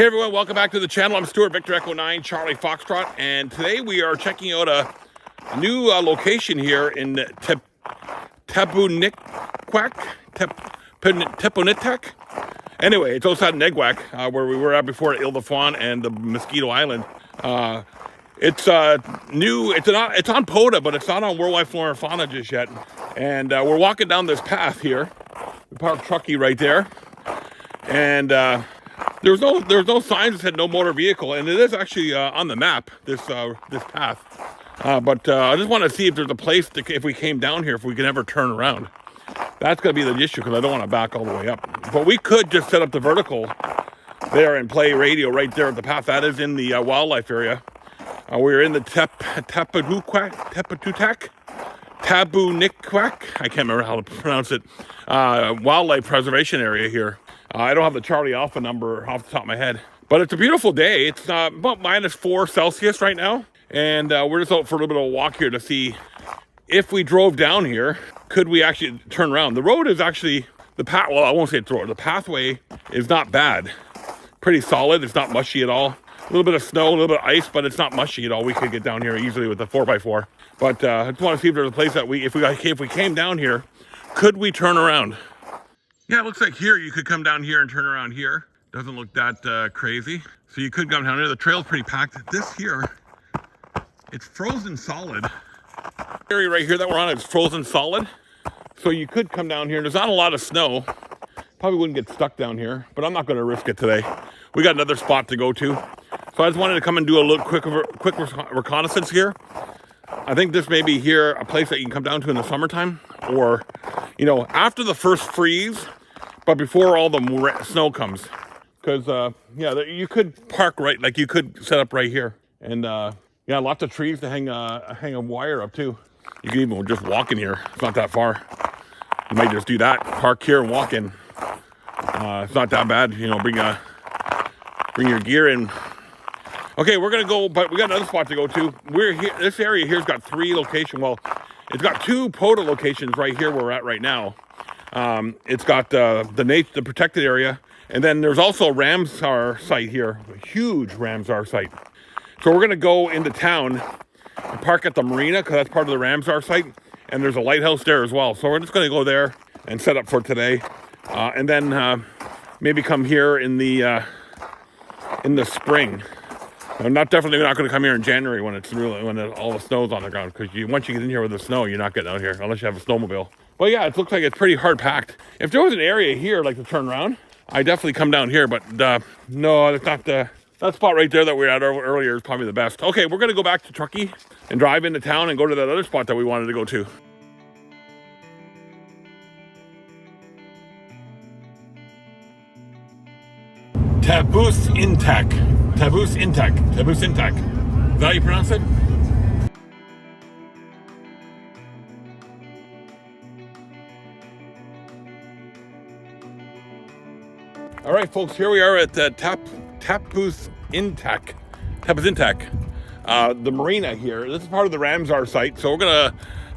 Hey everyone, welcome back to the channel. I'm Stuart Victor Echo 9 Charlie Foxtrot, and today we are checking out a new location here in Tabusintac. Anyway, it's outside Negwak, where we were at before at Ile-de-Fawn and the Mosquito Island. It's new. It's on POTA, but it's not on Worldwide Flora and Fauna just yet. And we're walking down this path here. We parked Truckee right there, and there's no signs that said no motor vehicle, and it is actually on the map, this path. But I just want to see if there's a place if we came down here, if we can ever turn around. That's going to be the issue, because I don't want to back all the way up. But we could just set up the vertical there and play radio right there at the path. That is in the wildlife area. We're in the Tabusintac. I can't remember how to pronounce it. Wildlife preservation area here. I don't have the Charlie Alpha number off the top of my head, but it's a beautiful day. It's about -4 Celsius right now, and we're just out for a little bit of a walk here to see if we drove down here, could we actually turn around. The road is actually well, I won't say it's the road. The pathway is not bad, pretty solid. It's not mushy at all. A little bit of snow, a little bit of ice, but it's not mushy at all. We could get down here easily with the 4x4. But I just want to see if there's a place that if we came down here, could we turn around? Yeah, it looks like here you could come down here and turn around here. Doesn't look that crazy. So you could come down here. The trail's pretty packed. This here, it's frozen solid. The area right here that we're on is frozen solid. So you could come down here. There's not a lot of snow. Probably wouldn't get stuck down here, but I'm not going to risk it today. We got another spot to go to. So I just wanted to come and do a little quick reconnaissance here. I think this may be here a place that you can come down to in the summertime, or, you know, after the first freeze, but before all the snow comes. Because, yeah, you could park right, like you could set up right here. And, yeah, lots of trees to hang a wire up too. You can even just walk in here. It's not that far. You might just do that, park here and walk in. It's not that bad, you know, bring your gear in. Okay, we're gonna go, but we got another spot to go to. We're here. This area here's got 3 locations. Well, it's got 2 POTA locations right here where we're at right now. It's got the protected area, and then there's also a Ramsar site here, a huge Ramsar site. So we're gonna go into town and park at the marina, because that's part of the Ramsar site, and there's a lighthouse there as well. So we're just gonna go there and set up for today, and then maybe come here in the spring. I'm definitely not going to come here in January when all the snow's on the ground, because once you get in here with the snow, you're not getting out here unless you have a snowmobile. But yeah, it looks like it's pretty hard packed. If there was an area here like to turn around, I'd definitely come down here. But no, it's not that spot right there that we were at earlier is probably the best. Okay, we're going to go back to Truckee and drive into town and go to that other spot that we wanted to go to. Tabusintac. Is that how you pronounce it? All right, folks, here we are at the Tabusintac, the marina here. This is part of the Ramsar site, so we're gonna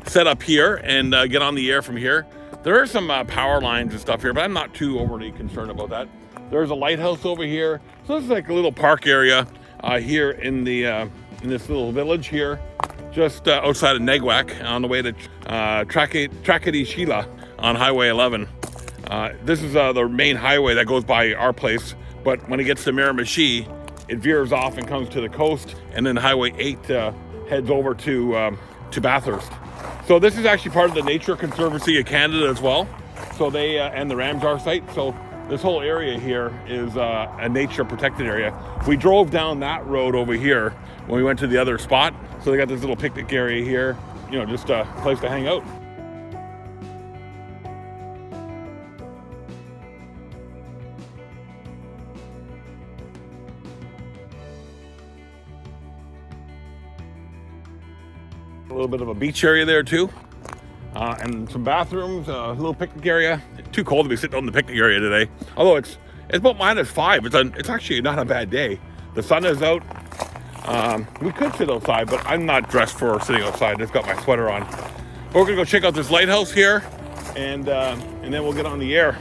set up here and get on the air from here. There are some power lines and stuff here, but I'm not too overly concerned about that. There's a lighthouse over here. So this is like a little park area here in this little village here, just outside of Negwak on the way to Shila on Highway 11. This is the main highway that goes by our place, but when it gets to Miramichi, it veers off and comes to the coast, and then Highway 8 heads over to Bathurst. So this is actually part of the Nature Conservancy of Canada as well. So they and the Ramsar site. So this whole area here is a nature protected area. We drove down that road over here when we went to the other spot. So they got this little picnic area here, you know, just a place to hang out. A little bit of a beach area there too. And some bathrooms, a little picnic area. It's too cold to be sitting on the picnic area today. Although it's about -5. It's actually not a bad day. The sun is out. We could sit outside, but I'm not dressed for sitting outside. I just got my sweater on. But we're gonna go check out this lighthouse here, and then we'll get on the air.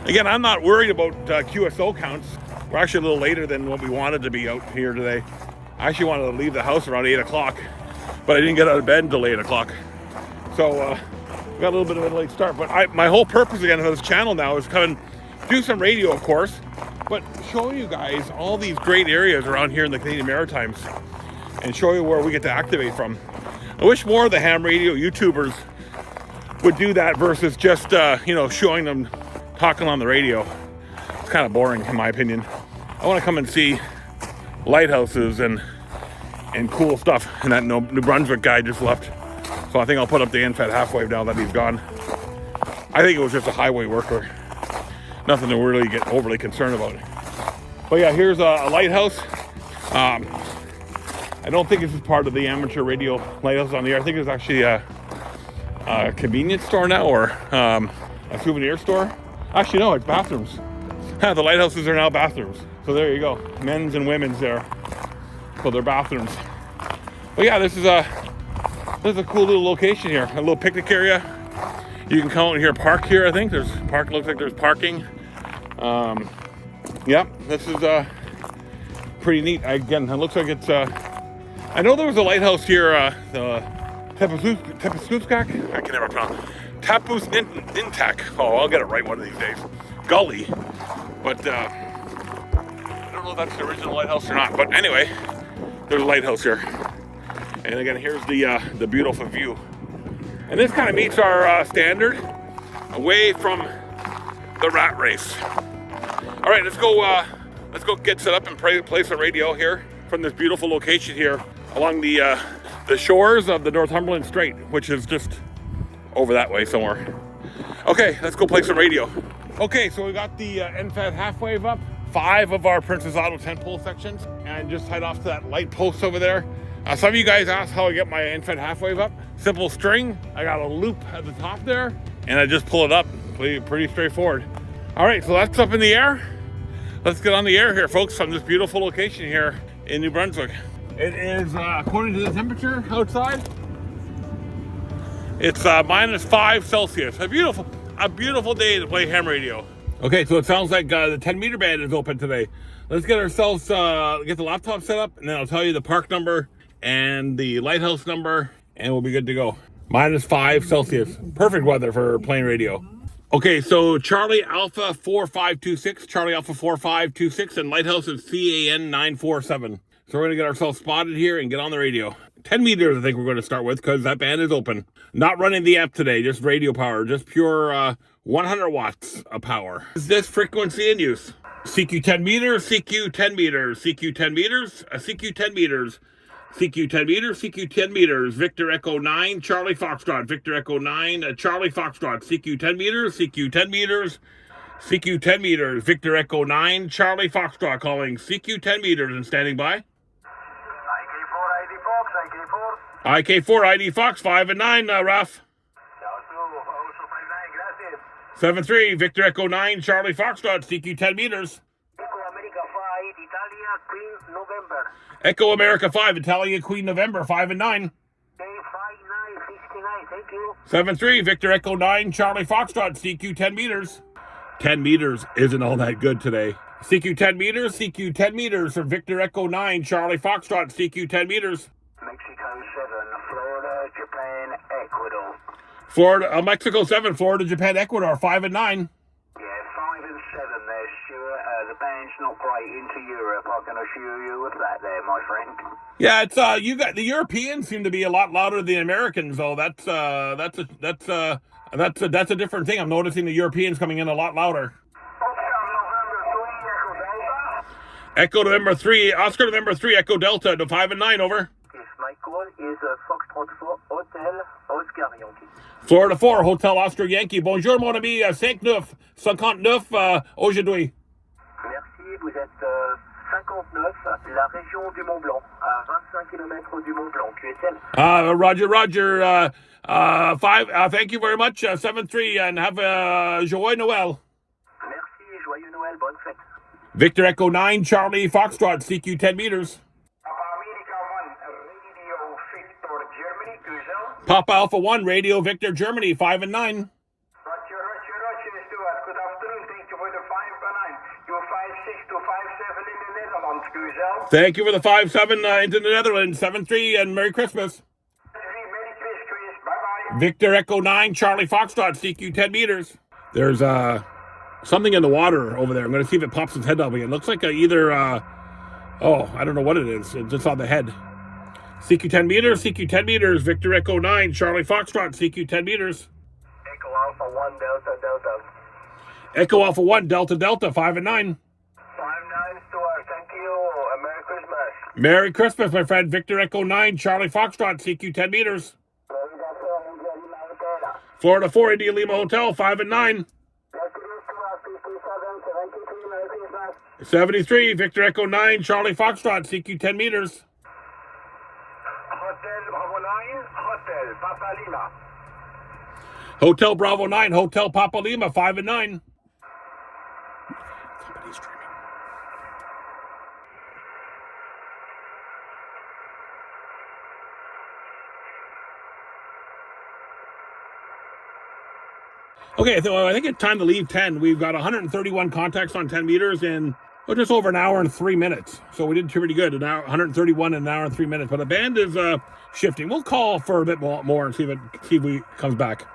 Again, I'm not worried about QSO counts. We're actually a little later than what we wanted to be out here today. I actually wanted to leave the house around 8 o'clock, but I didn't get out of bed until 8 o'clock. So we got a little bit of a late start. But my whole purpose again for this channel now is come and do some radio, of course, but show you guys all these great areas around here in the Canadian Maritimes and show you where we get to activate from. I wish more of the ham radio YouTubers would do that versus just, you know, showing them talking on the radio. It's kind of boring in my opinion. I want to come and see lighthouses and cool stuff. And that New Brunswick guy just left. So I think I'll put up the NFET half wave now that he's gone. I think it was just a highway worker. Nothing to really get overly concerned about. But yeah, here's a lighthouse. I don't think this is part of the amateur radio lighthouse on the air. I think there's actually a convenience store now, or a souvenir store. Actually, no, it's bathrooms. The lighthouses are now bathrooms. So there you go, men's and women's there. So they're bathrooms. But yeah, this is a cool little location here. A little picnic area. You can come out here, park here. I think there's park. Looks like there's parking. Yeah, this is pretty neat. Again, it looks like it's. I know there was a lighthouse here. The Tabusintac. I can never pronounce. Tabusintac. Oh, I'll get it right one of these days. Gully, but I don't know if that's the original lighthouse or not. But anyway, there's a lighthouse here, and again, here's the beautiful view. And this kind of meets our standard, away from the rat race. All right, let's go get set up and place a radio here from this beautiful location here along the shores of the Northumberland Strait, which is just over that way somewhere. Okay, let's go play some radio. Okay, so we got the NFET half wave up, 5 of our Princess Auto 10 pole sections, and just head off to that light post over there. Some of you guys asked how I get my NFET half wave up. Simple string, I got a loop at the top there, and I just pull it up. Pretty straightforward. All right, so that's up in the air. Let's get on the air here, folks, from this beautiful location here in New Brunswick. It is, according to the temperature outside, it's -5 Celsius. A beautiful day to play ham radio. Okay, so it sounds like the 10-meter band is open today. Let's get ourselves, get the laptop set up, and then I'll tell you the park number and the lighthouse number, and we'll be good to go. -5 Celsius. Perfect weather for playing radio. Okay, so Charlie Alpha 4526, Charlie Alpha 4526, and lighthouse is CAN 947. So we're going to get ourselves spotted here and get on the radio. 10 meters, I think we're going to start with, because that band is open. Not running the amp today, just radio power, just pure 100 watts of power. Is this frequency in use? CQ 10 meters, CQ 10 meters, CQ 10 meters, CQ 10 meters, CQ 10 meters, CQ 10 meters, Victor Echo 9, Charlie Foxtrot, Victor Echo 9, Charlie Foxtrot, CQ 10 meters, CQ 10 meters, CQ 10 meters, Victor Echo 9, Charlie Foxtrot calling CQ 10 meters and standing by. IK4 ID Fox 5 and 9, Raf. 73 Victor Echo 9 Charlie Foxtrot CQ 10 meters. Echo America 5 Italia Queen November 5 and 9. 73 Victor Echo 9 Charlie Foxtrot CQ 10 meters. 10 meters isn't all that good today. CQ 10 meters, CQ 10 meters for Victor Echo 9 Charlie Foxtrot CQ 10 meters. Mexico 7, Florida, Japan, Ecuador. Florida, Mexico 7, Florida, Japan, Ecuador, 5 and 9. Yeah, 5 and 7 there, Stuart. The band's not great into Europe, I can assure you of that there, my friend. Yeah, it's you got the Europeans seem to be a lot louder than the Americans, though. That's a different thing. I'm noticing the Europeans coming in a lot louder. Echo November 3, Oscar November 3, Echo Delta to 5 and 9, over. Yes, my call is Foxtrot 4, Hotel Oscar Yankee. Florida 4, Hotel Oscar Yankee. Bonjour, mon ami, 59 aujourd'hui. Merci, vous êtes 59, la région du Mont Blanc, à 25 km du Mont Blanc, QSL. Roger, 5, thank you very much, 7-3, and have a joyeux Noël. Merci, joyeux Noël, bonne fête. Victor Echo 9, Charlie Foxtrot, CQ 10 meters. Papa Alpha 1, Radio Victor Germany, 5 and 9. Roger, Stuart. Good afternoon. Thank you for the 5 and 9. You're 56 to QSO. Thank you for the 5-7 into the Netherlands, 7-3, and Merry Christmas. Merry Christmas. Bye-bye. Victor Echo 9, Charlie Foxtrot, CQ 10 meters. There's something in the water over there. I'm going to see if it pops its head up again. It looks like either, oh, I don't know what it is. It's just on the head. CQ 10 meters, CQ 10 meters, Victor Echo 9, Charlie Foxtrot, CQ 10 meters. Echo Alpha 1 Delta Delta. Echo Alpha 1, Delta Delta, 5 and 9. 5-9 Stuart. Thank you. Merry Christmas. Merry Christmas, my friend. Victor Echo 9, Charlie Foxtrot, CQ 10 meters. Florida 4, India Lima Hotel, 5 and 9. 73, Victor Echo 9, Charlie Foxtrot, CQ 10 meters. Hotel Bravo 9, Hotel Papa Lima. Hotel Bravo 9, Hotel Papa Lima, 5 and 9. Somebody's streaming. Okay, so I think it's time to leave 10. We've got 131 contacts on 10 meters in just over an hour and 3 minutes. So we did pretty good. 131 in an hour and 3 minutes. But the band is shifting. We'll call for a bit more and see if it comes back.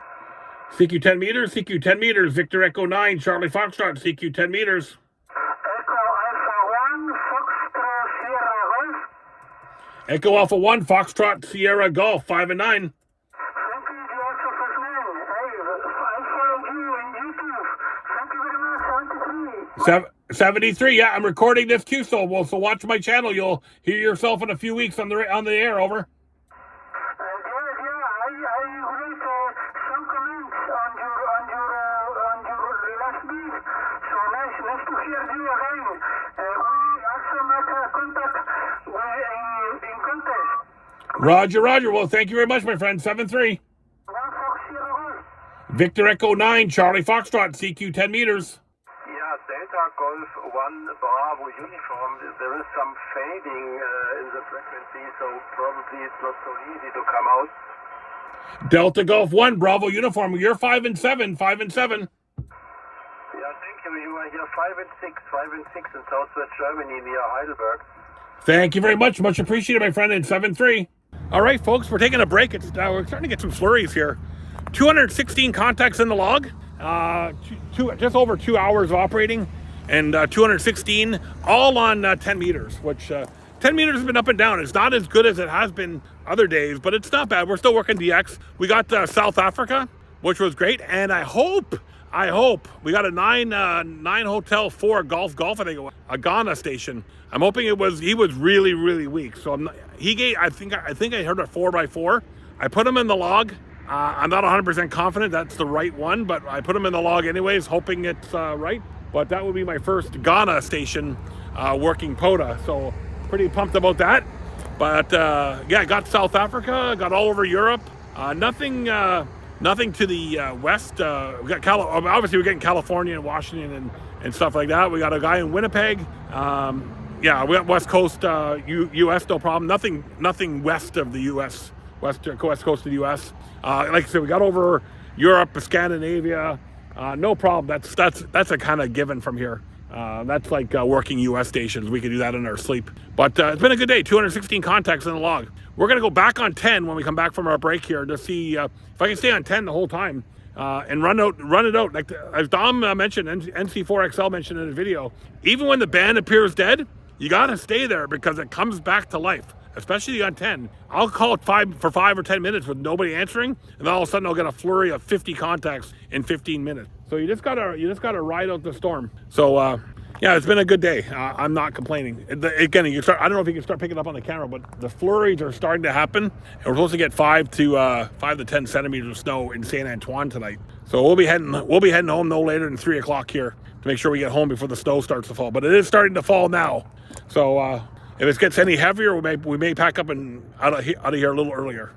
CQ 10 meters, CQ 10 meters, Victor Echo 9, Charlie Foxtrot, CQ 10 meters. Echo Alpha 1, Foxtrot Sierra Golf. Echo Alpha 1, Foxtrot Sierra Golf, 5 and 9. Thank you, also for name. Hey, I followed you on YouTube. Thank you very much. 73. 73, yeah, I'm recording this QSO, so watch my channel. You'll hear yourself in a few weeks on the air, over. Roger, Roger. Well, thank you very much, my friend. 7-3. Victor Echo 9, Charlie Foxtrot, CQ 10 meters. Yeah, Delta Golf 1 Bravo uniform. There is some fading in the frequency, so probably it's not so easy to come out. Delta Golf 1 Bravo uniform. You're 5 and 7, 5 and 7. Yeah, thank you. You are here 5 and 6, 5 and 6 in southwest Germany near Heidelberg. Thank you very much. Much appreciated, my friend. And 7-3. All right, folks, we're taking a break. We're starting to get some flurries here. 216 contacts in the log. Just over 2 hours of operating, and 216 all on 10 meters, which 10 meters has been up and down. It's not as good as it has been other days, but it's not bad. We're still working DX. We got South Africa, which was great, and I hope we got a 9 hotel 4 golf, I think it was a Ghana station. I'm hoping he was really, really weak. So I think I heard a 4x4. I put him in the log. I'm not 100% confident that's the right one, but I put him in the log anyways, hoping it's right. But that would be my first Ghana station working POTA. So pretty pumped about that. But yeah, got South Africa, got all over Europe. Nothing to the west. We got obviously we're getting California and Washington and stuff like that. We got a guy in Winnipeg. Yeah, we got West Coast U.S. no problem. Nothing west of the U.S. West coast of the U.S. Like I said, we got over Europe, Scandinavia. No problem. That's a kind of given from here. That's like working U.S. stations. We could do that in our sleep. But it's been a good day. 216 contacts in the log. We're going to go back on 10 when we come back from our break here to see if I can stay on 10 the whole time and run it out. Like as Dom mentioned, NC4XL mentioned in his video, even when the band appears dead, you got to stay there because it comes back to life. Especially on 10. I'll call it 5 or 10 minutes with nobody answering, and then all of a sudden I'll get a flurry of 50 contacts in 15 minutes. So you just gotta ride out the storm. So yeah, it's been a good day. I'm not complaining. Again, I don't know if you can start picking up on the camera, but the flurries are starting to happen, and we're supposed to get 5 to 10 centimeters of snow in Saint Antoine tonight. So we'll be heading home no later than 3 o'clock here to make sure we get home before the snow starts to fall. But it is starting to fall now. So if it gets any heavier, we may pack up and out of here a little earlier.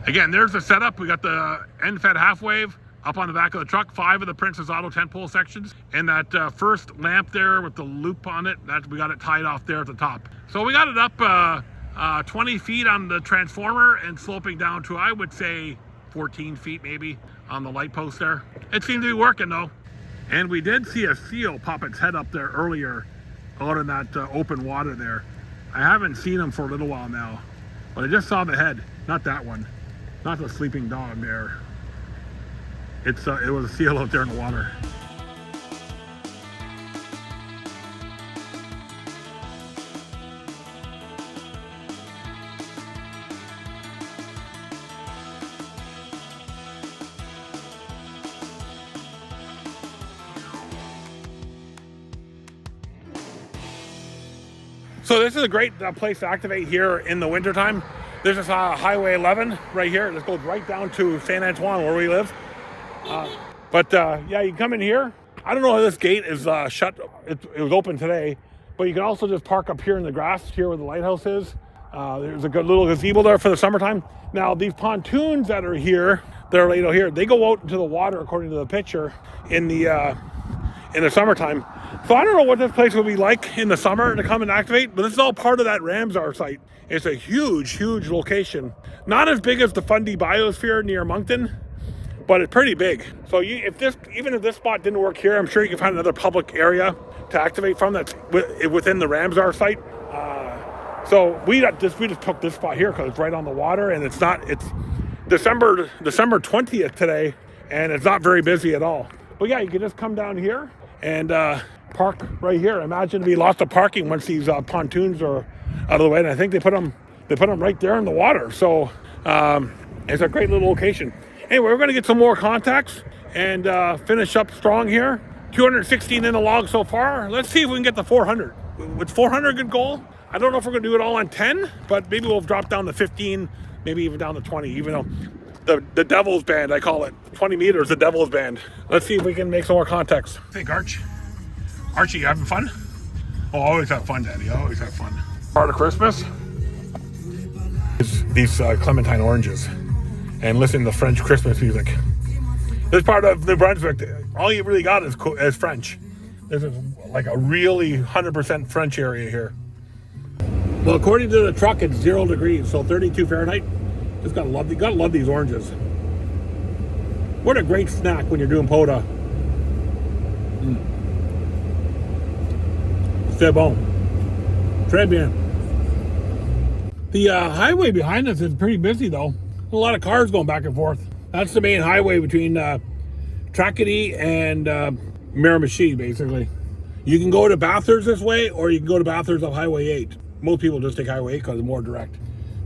Again, there's the setup. We got the end-fed half wave up on the back of the truck, 5 of the Princess Auto 10-pole sections, and that first lamp there with the loop on it, we got it tied off there at the top. So we got it up 20 feet on the transformer and sloping down to, I would say, 14 feet maybe on the light post there. It seemed to be working though. And we did see a seal pop its head up there earlier out in that open water there. I haven't seen them for a little while now, but I just saw the head. Not that one, not the sleeping dog there. It was a seal out there in the water. So this is a great place to activate here in the wintertime. There's this Highway 11 right here. This goes right down to St. Antoine where we live. Yeah, you can come in here. I don't know if this gate is shut. It was open today, but you can also just park up here in the grass here where the lighthouse is. There's a good little gazebo there for the summertime. Now these pontoons that are here, they're laid out here. They go out into the water according to the picture in the summertime. So I don't know what this place will be like in the summer to come and activate, but this is all part of that Ramsar site. It's a huge, huge location. Not as big as the Fundy Biosphere near Moncton, but it's pretty big. So even if this spot didn't work here, I'm sure you can find another public area to activate from that's within the Ramsar site. So we just took this spot here because it's right on the water, and it's December 20th today, and it's not very busy at all. But yeah, you can just come down here and park right here. Imagine there'd be lots of parking once these pontoons are out of the way, and I think they put them right there in the water. So it's a great little location. Anyway, we're going to get some more contacts and finish up strong here. 216 in the log so far. Let's see if we can get the 400. With 400 a good goal? I don't know if we're going to do it all on 10, but maybe we'll drop down to 15, maybe even down to 20, even though the Devil's Band, I call it. 20 meters, the Devil's Band. Let's see if we can make some more contacts. What do you think, Arch? Archie, you having fun? Oh, always have fun, Daddy. Always have fun. Part of Christmas is these clementine oranges. And listen to French Christmas music. This part of New Brunswick, all you really got is French. This is like a really 100% French area here. Well, according to the truck, it's 0 degrees, so 32 Fahrenheit. Just gotta love these oranges. What a great snack when you're doing POTA. C'est bon. Très bien. The highway behind us is pretty busy though. A lot of cars going back and forth. That's the main highway between Tracadie and Miramichi, basically. You can go to Bathurst this way, or you can go to Bathurst off Highway 8. Most people just take Highway 8 because it's more direct.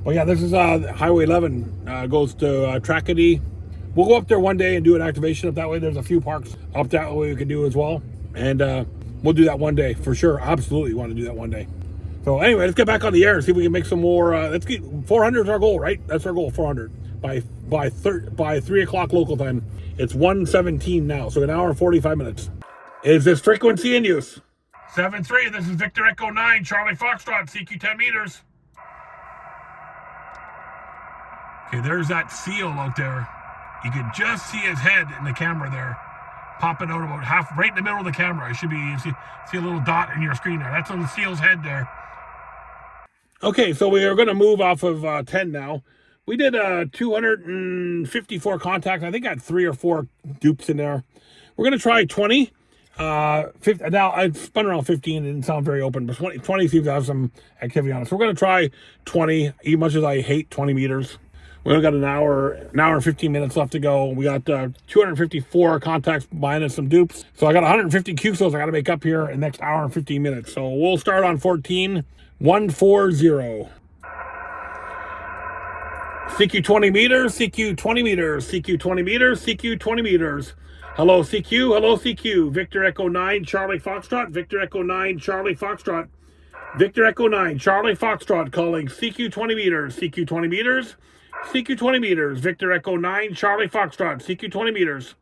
But yeah, this is Highway 11. Goes to Tracadie. We'll go up there one day and do an activation up that way. There's a few parks up that way we can do as well. And we'll do that one day for sure. Absolutely want to do that one day. So anyway, let's get back on the air and see if we can make some more. Let's get 400 is our goal, right? That's our goal, 400 by 3 o'clock local time. It's 1:17 now, so an hour and 45 minutes. Is this frequency in use? 7-3. This is Victor Echo 9, Charlie Foxtrot, CQ 10 meters. Okay, there's that seal out there. You can just see his head in the camera there, popping out about half, right in the middle of the camera. It should be, you see a little dot in your screen there. That's on the seal's head there. Okay, so we are going to move off of 10 now. We did 254 contacts. I think I had 3 or 4 dupes in there. We're going to try 20. 50, now I spun around 15. It didn't sound very open, but 20 seems to have some activity on it. So we're going to try 20, as much as I hate 20 meters. We only got an hour and 15 minutes left to go. We got 254 contacts minus some dupes. So I got 150 QSOs I got to make up here in the next hour and 15 minutes. So we'll start on 14, 140. CQ 20 meters, CQ 20 meters, CQ 20 meters, CQ 20 meters. Hello CQ, Victor Echo 9, Charlie Foxtrot, Victor Echo 9, Charlie Foxtrot, Victor Echo 9, Charlie Foxtrot calling CQ 20 meters, CQ 20 meters, CQ 20 meters, Victor Echo 9, Charlie Foxtrot, CQ 20 meters.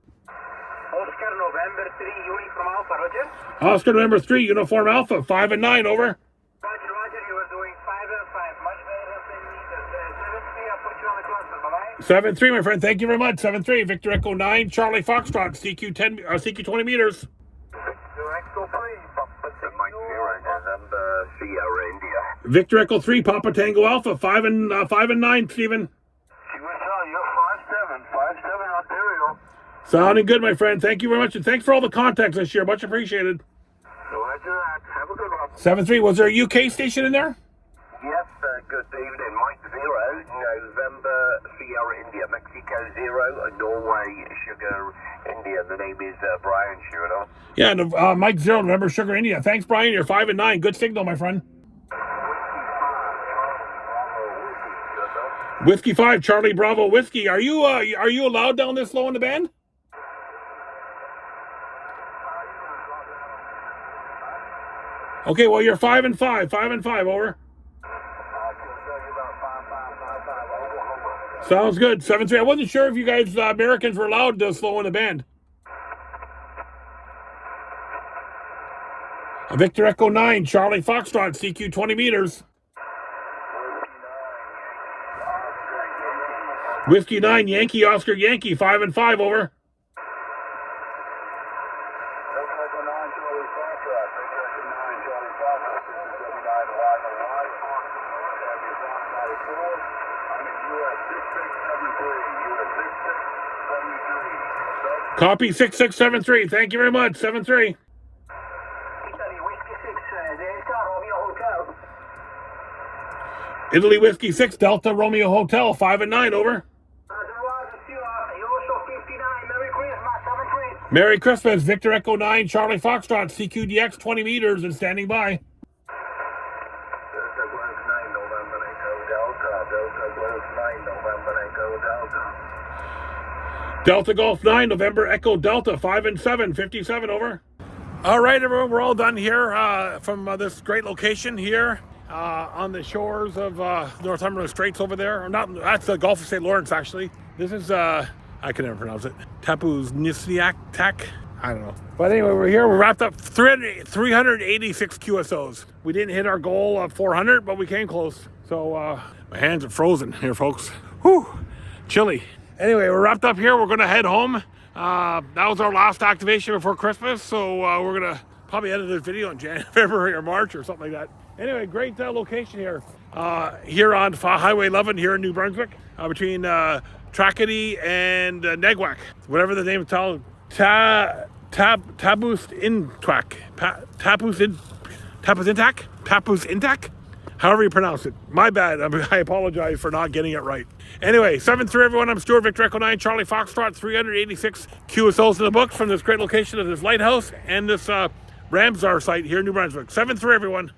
Oscar November 3, Uniform Alpha, Roger. Oscar November 3, Uniform Alpha, 5 and 9, over. Roger, you are doing 5 and 5, much better than 10 meters. 7-3, I'll put you on the cluster, bye-bye. 7-3, my friend, thank you very much. 7-3, Victor Echo 9, Charlie Foxtrot, CQ 20 meters. Victor Echo 3, Papa Tango Alpha, 5 and 9, Stephen. You're 5-7 Ontario. Sounding good, my friend. Thank you very much, and thanks for all the contacts this year. Much appreciated. Roger that. Have a good one. 7-3. Was there a UK station in there? Yes, good evening. Mike 0, November, Sierra, India, Mexico 0, Norway, Sugar, India. The name is Brian, sure enough. Yeah, no, Mike 0, November, Sugar, India. Thanks, Brian. You're 5 and 9. Good signal, my friend. Whiskey 5, Charlie Bravo Whiskey. Are you allowed down this low in the band? Okay, well you're 5 and 5. 5 and 5, over. Sounds good. 7-3. I wasn't sure if you guys Americans were allowed to slow in the band. Victor Echo 9, Charlie Foxtrot, CQ 20 meters. Whiskey 9, Yankee Oscar Yankee, 5 and 5, over. Copy 6673. Thank you very much. 7-3. Italy Whiskey 6, Delta Romeo Hotel, 5 and 9, over. Merry Christmas, Victor Echo 9, Charlie Foxtrot, CQDX 20 meters and standing by. Delta Golf 9, November Echo Delta, 5 and 7, 57, over. All right, everyone, we're all done here from this great location here on the shores of Northumberland Straits over there. Or not, that's the Gulf of St. Lawrence, actually. This is, I can never pronounce it. Tabusintac? I don't know. But anyway, we're here. We wrapped up 386 QSOs. We didn't hit our goal of 400, but we came close. So my hands are frozen here, folks. Whew, chilly. Anyway, we're wrapped up here. We're going to head home. That was our last activation before Christmas. So we're going to probably edit this video in January, February, or March or something like that. Anyway, great location here. Here on Highway 11 here in New Brunswick, between Tracadie and Negwak, whatever the name is called. Tabusintac, however you pronounce it. My bad. I apologize for not getting it right. Anyway, 7-3, everyone. I'm Stuart Victor Echo 9, Charlie Foxtrot, 386 QSOs in the books from this great location of this lighthouse and this Ramsar site here in New Brunswick. 7-3, everyone.